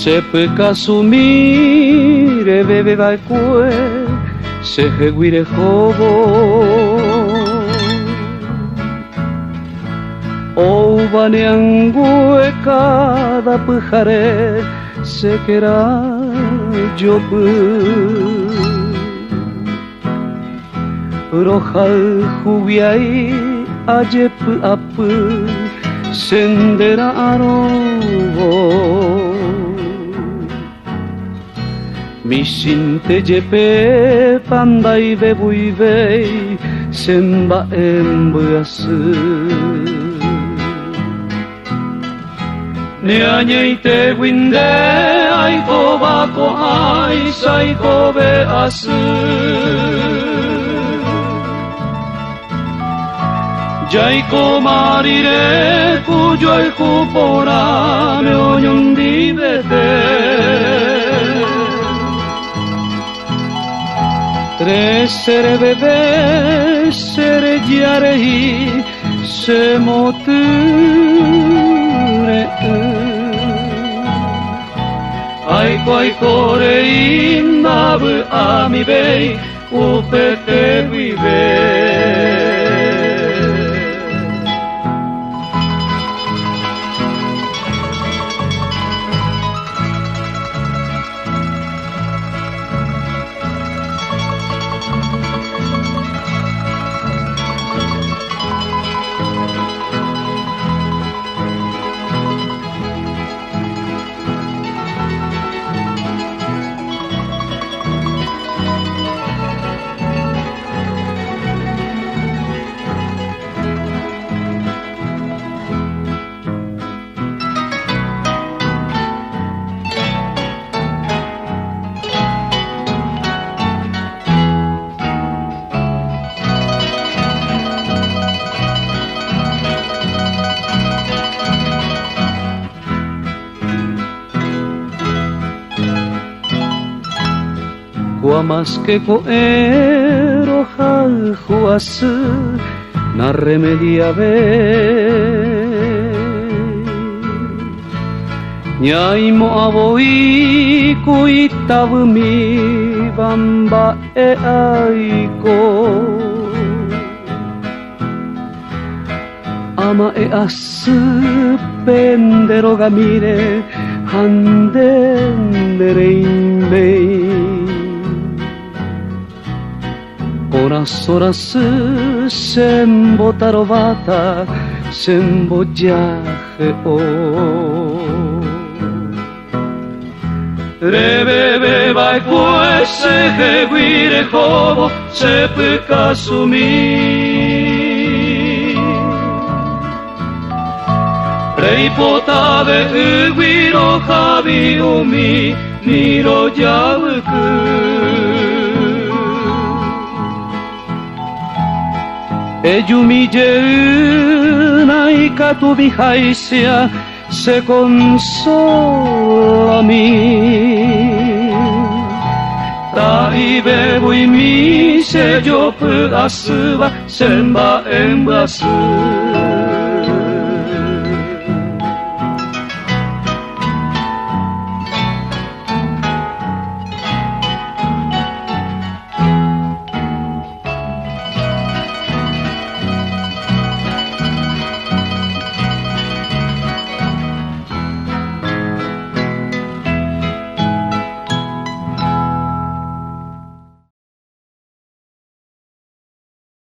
se puede sumire bebe va cue se guire jobo o baneangue cada pujare se quera job rohal hubiai ajep ap sendera arobo misinte jepe pandai bebui bei semba embasu neanyei te winde ai ko ba ko ai sai ko be asu jai ko marire cuyo el cupora me oyundi bete tres sere bebe sere giarehi se moture ai kore indabu ami bei upete vive más que coero jaljuas na remedia ve ñaimo aboi kuitabu mi bamba e aiko ama e asu pendero gamire handendere inmei horas horas sembo tarovata sembo jaje o rebebe vai pues se guire jobo se puede sumir rei potave guiro javi umi niro yavuku Eyumille naika tu vijaisia se consola a mí Tai bebu mi se yo pu asuba semba embasu